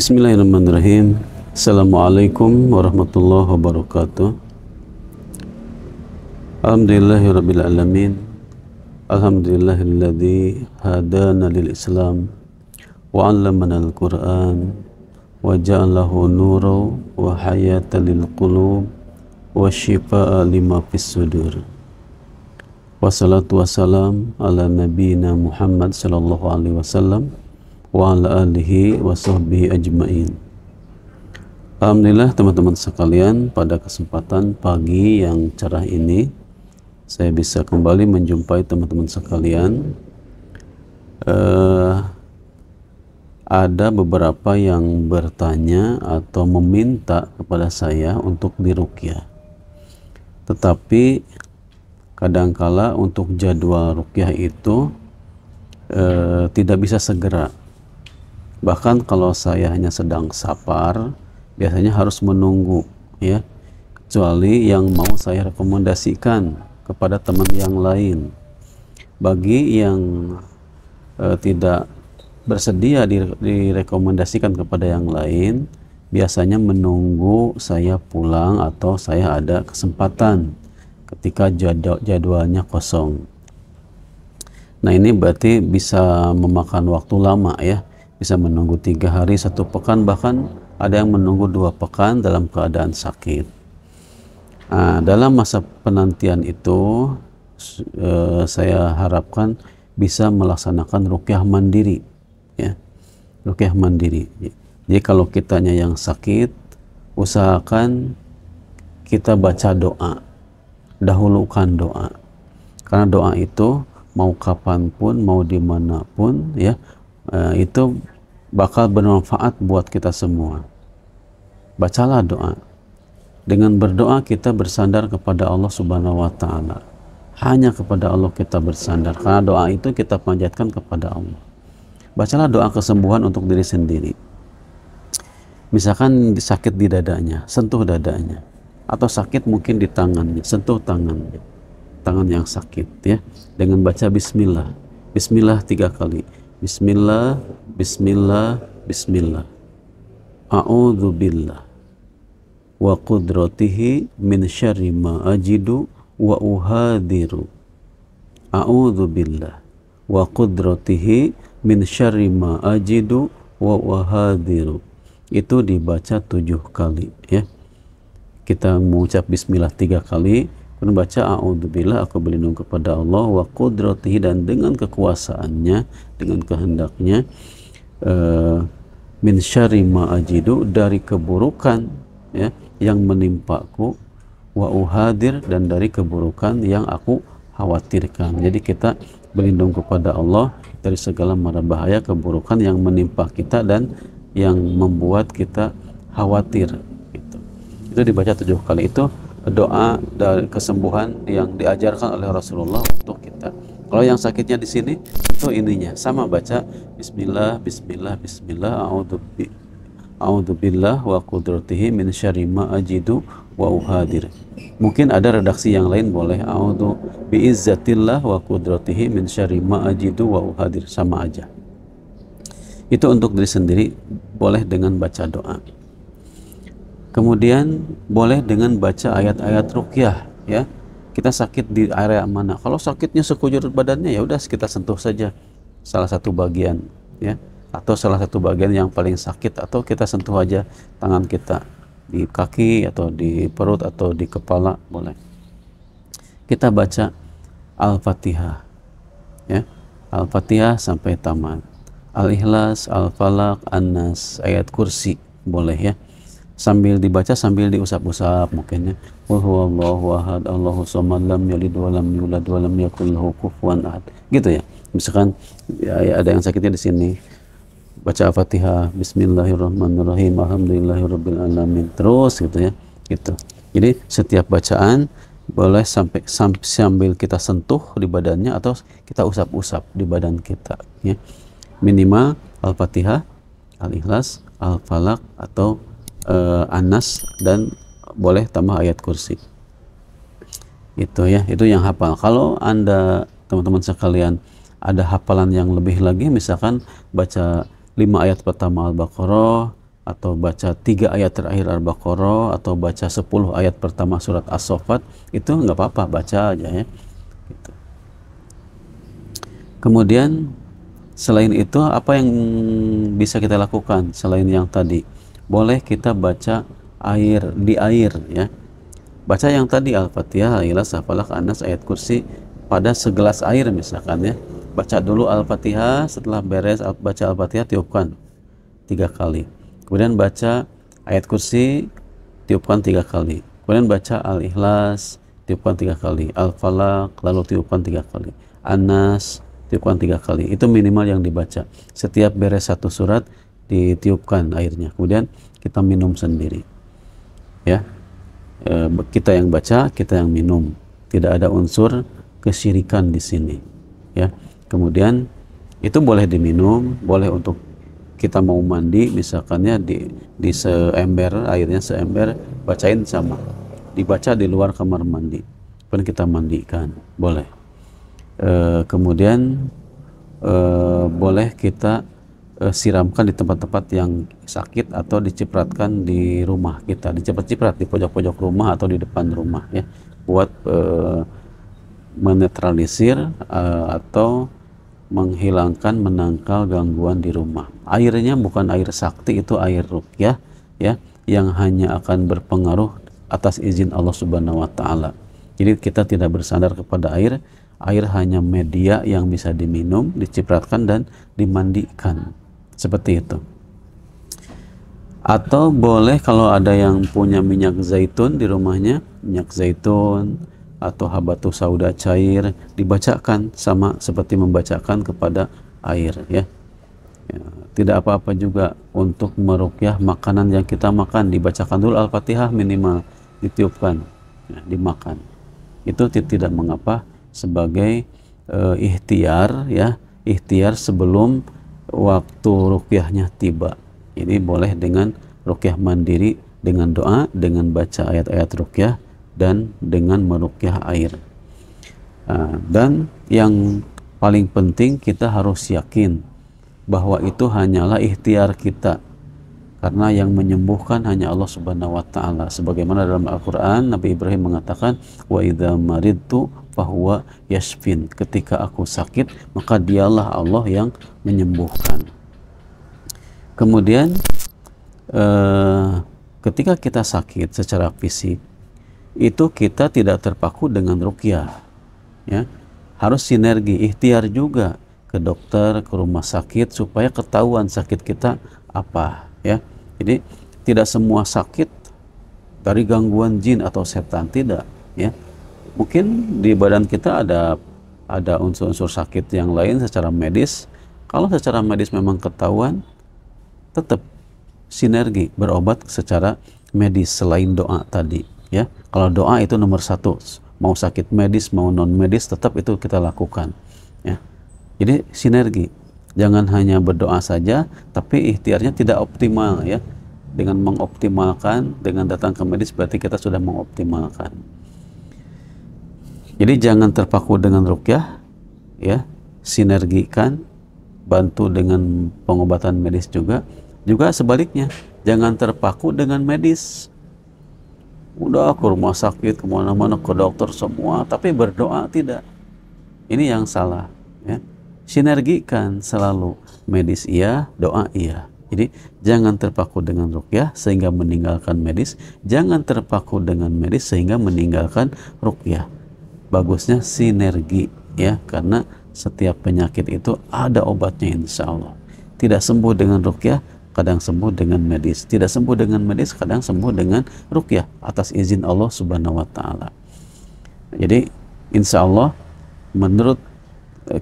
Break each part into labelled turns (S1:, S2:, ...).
S1: Bismillahirrahmanirrahim. Assalamualaikum warahmatullahi wabarakatuh. Alhamdulillahirabbil alamin. Alhamdulillahilladzi hadana lil Islam wa 'allamana al-Qur'an wa ja'alahu nuran wa hayatan lil qulub wa shifaa lima fis sudur. Wassalatu wassalam ala nabiyyina Muhammad sallallahu alaihi wasallam wa ala alihi wa sahbihi ajma'in. Alhamdulillah teman-teman sekalian, pada kesempatan pagi yang cerah ini saya bisa kembali menjumpai teman-teman sekalian. Ada beberapa yang bertanya atau meminta kepada saya untuk diruqyah, tetapi kadangkala untuk jadwal ruqyah itu tidak bisa segera. Bahkan kalau saya hanya sedang safar, biasanya harus menunggu, ya, kecuali yang mau saya rekomendasikan kepada teman yang lain. Bagi yang tidak bersedia direkomendasikan kepada yang lain, biasanya menunggu saya pulang atau saya ada kesempatan ketika jadwalnya kosong. Nah, ini berarti bisa memakan waktu lama, ya. Bisa menunggu 3 hari, 1 pekan, bahkan ada yang menunggu 2 pekan dalam keadaan sakit. Nah, dalam masa penantian itu saya harapkan bisa melaksanakan ruqyah mandiri, ya, ruqyah mandiri. Jadi kalau kitanya yang sakit, usahakan kita baca doa, dahulukan doa, karena doa itu mau kapanpun, mau dimanapun, ya, itu bakal bermanfaat buat kita semua. Bacalah doa. Dengan berdoa kita bersandar kepada Allah Subhanahu wa Ta'ala. Hanya kepada Allah kita bersandar, karena doa itu kita panjatkan kepada Allah. Bacalah doa kesembuhan untuk diri sendiri. Misalkan sakit di dadanya, sentuh dadanya, atau sakit mungkin di tangannya, sentuh tangannya, tangan yang sakit, ya, dengan baca bismillah. Bismillah 3 kali. Bismillah, bismillah, bismillah. A'udzu billah wa qudratihi min syarri ma ajidu wa uhadiru. A'udzu billah wa qudratihi min syarri ma ajidu wa uhadiru. Itu dibaca 7 kali, ya. Kita mengucap bismillah 3 kali, membaca a'udzubillah, aku berlindung kepada Allah, wa qudratihi, dan dengan kekuasaannya, dengan kehendaknya, min syarri ma ajidu, dari keburukan, ya, yang menimpaku, wa uhadir, dan dari keburukan yang aku khawatirkan. Jadi kita berlindung kepada Allah dari segala mara bahaya, keburukan yang menimpa kita dan yang membuat kita khawatir. Itu dibaca 7 kali. Itu doa dari kesembuhan yang diajarkan oleh Rasulullah untuk kita. Kalau yang sakitnya di sini, itu ininya sama, baca bismillah, bismillah, bismillah, a'udzu billah wa qudratihi min syarri ma ajidu wa uhadir. Mungkin ada redaksi yang lain, boleh a'udzu biizzatillah wa qudratihi min syarri ma ajidu wa uhadir, sama aja. Itu untuk diri sendiri, boleh dengan baca doa. Kemudian boleh dengan baca ayat-ayat ruqyah, ya. Kita sakit di area mana? Kalau sakitnya sekujur badannya, ya udah kita sentuh saja salah satu bagian, ya, atau salah satu bagian yang paling sakit, atau kita sentuh aja tangan kita di kaki atau di perut atau di kepala, boleh. Kita baca Al-Fatihah, ya. Al-Fatihah sampai tamat. Al-Ikhlas, Al-Falaq, An-Nas, ayat kursi, boleh, ya. Sambil dibaca sambil diusap-usap mungkin, ya. Qul huwallahu ahad, Allahu samad, lam yalid wa lam yulad wa lam yakul lahu kufuwan ahad. Gitu, ya. Misalkan ya, ada yang sakitnya di sini, baca Al-Fatihah, bismillahirrahmanirrahim, alhamdulillahirabbil alamin, terus gitu, ya. Gitu. Jadi setiap bacaan boleh sambil kita sentuh di badannya atau kita usap-usap di badan kita, ya. Minimal Al-Fatihah, Al-Ikhlas, Al-Falaq, atau An-Nas, dan boleh tambah ayat kursi. Itu, ya, itu yang hafal. Kalau Anda teman-teman sekalian ada hafalan yang lebih lagi, misalkan baca 5 ayat pertama Al-Baqarah, atau baca 3 ayat terakhir Al-Baqarah, atau baca 10 ayat pertama surat As-Saffat, itu nggak apa-apa, baca aja ya. Gitu. Kemudian selain itu apa yang bisa kita lakukan selain yang tadi? Boleh kita baca di air ya. Baca yang tadi Al-Fatihah, Ikhlas, Falaq, An-Nas, ayat kursi pada segelas air misalkan ya. Baca dulu Al-Fatihah, setelah beres baca Al-Fatihah tiupkan 3 kali. Kemudian baca ayat kursi, tiupkan 3 kali. Kemudian baca Al-Ikhlas, tiupkan 3 kali. Al-Falaq, lalu tiupkan 3 kali. An-Nas, tiupkan 3 kali. Itu minimal yang dibaca. Setiap beres satu surat ditiupkan airnya. Kemudian kita minum sendiri. Ya. Kita yang baca, kita yang minum. Tidak ada unsur kesyirikan di sini. Ya. Kemudian itu boleh diminum, boleh untuk kita mau mandi misalkannya di seember, airnya seember, bacain sama. Dibaca di luar kamar mandi. Kemudian kita mandikan, boleh. Kemudian boleh kita siramkan di tempat-tempat yang sakit atau dicipratkan di rumah kita, diciprat-ciprat di pojok-pojok rumah atau di depan rumah ya, buat menetralisir atau menghilangkan, menangkal gangguan di rumah. Airnya bukan air sakti, itu air ruqyah ya, yang hanya akan berpengaruh atas izin Allah Subhanahu wa taala. Jadi kita tidak bersandar kepada air. Air hanya media yang bisa diminum, dicipratkan dan dimandikan. Seperti itu. Atau boleh kalau ada yang punya minyak zaitun di rumahnya, minyak zaitun atau habatus sauda cair, dibacakan sama seperti membacakan kepada air ya. Tidak apa-apa juga untuk meruqyah makanan yang kita makan, dibacakan dulu Al-Fatihah minimal, ditiupkan ya, dimakan. Itu tidak mengapa sebagai ikhtiar ya, ikhtiar sebelum waktu ruqyahnya tiba. Ini boleh dengan ruqyah mandiri, dengan doa, dengan baca ayat-ayat ruqyah, dan dengan meruqyah air. Dan yang paling penting kita harus yakin bahwa itu hanyalah ikhtiar kita, karena yang menyembuhkan hanya Allah Subhanahu wa taala. Sebagaimana dalam Al-Qur'an Nabi Ibrahim mengatakan, wa idza maridtu fahuwa yashfin. Ketika aku sakit, maka dialah Allah yang menyembuhkan. Kemudian ketika kita sakit secara fisik, itu kita tidak terpaku dengan ruqyah ya. Harus sinergi, ikhtiar juga ke dokter, ke rumah sakit supaya ketahuan sakit kita apa ya. Jadi tidak semua sakit dari gangguan jin atau setan, tidak ya. Mungkin di badan kita ada unsur-unsur sakit yang lain secara medis. Kalau secara medis memang ketahuan, tetap sinergi berobat secara medis selain doa tadi ya. Kalau doa itu nomor 1, mau sakit medis mau non medis tetap itu kita lakukan ya. Jadi sinergi, jangan hanya berdoa saja tapi ikhtiarnya tidak optimal ya. Dengan mengoptimalkan, dengan datang ke medis berarti kita sudah mengoptimalkan. Jadi jangan terpaku dengan ruqyah ya, sinergikan, bantu dengan pengobatan medis juga. Juga sebaliknya, jangan terpaku dengan medis. Udah ke rumah sakit, kemana-mana, ke dokter semua, tapi berdoa tidak. Ini yang salah ya. Sinergikan selalu, medis iya, doa iya. Jadi jangan terpaku dengan ruqyah sehingga meninggalkan medis, jangan terpaku dengan medis sehingga meninggalkan ruqyah. Bagusnya sinergi ya, karena setiap penyakit itu ada obatnya insya Allah. Tidak sembuh dengan ruqyah, kadang sembuh dengan medis. Tidak sembuh dengan medis, kadang sembuh dengan ruqyah atas izin Allah Subhanahu wa taala. Jadi insya Allah menurut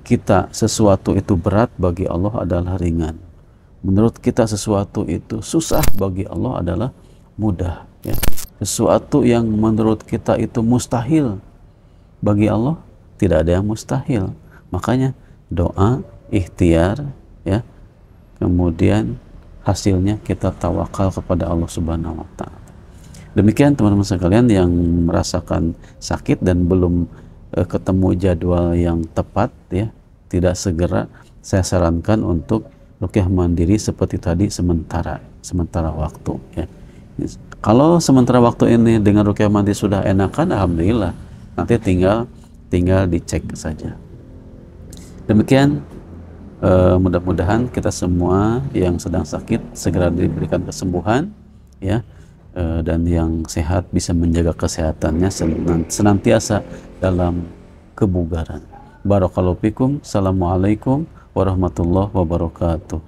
S1: kita sesuatu itu berat, bagi Allah adalah ringan. Menurut kita sesuatu itu susah, bagi Allah adalah mudah ya. Sesuatu yang menurut kita itu mustahil, bagi Allah tidak ada yang mustahil. Makanya doa, ikhtiar ya, kemudian hasilnya kita tawakal kepada Allah Subhanahu wa taala. Demikian teman-teman sekalian yang merasakan sakit dan belum ketemu jadwal yang tepat ya, tidak segera, saya sarankan untuk ruqyah mandiri seperti tadi sementara waktu ya. Kalau sementara waktu ini dengan ruqyah mandiri sudah enakan, alhamdulillah, nanti tinggal dicek saja. Demikian, mudah-mudahan kita semua yang sedang sakit segera diberikan kesembuhan ya, dan yang sehat bisa menjaga kesehatannya senantiasa dalam kebugaran. Barakallahu fikum. Assalamualaikum warahmatullahi wabarakatuh.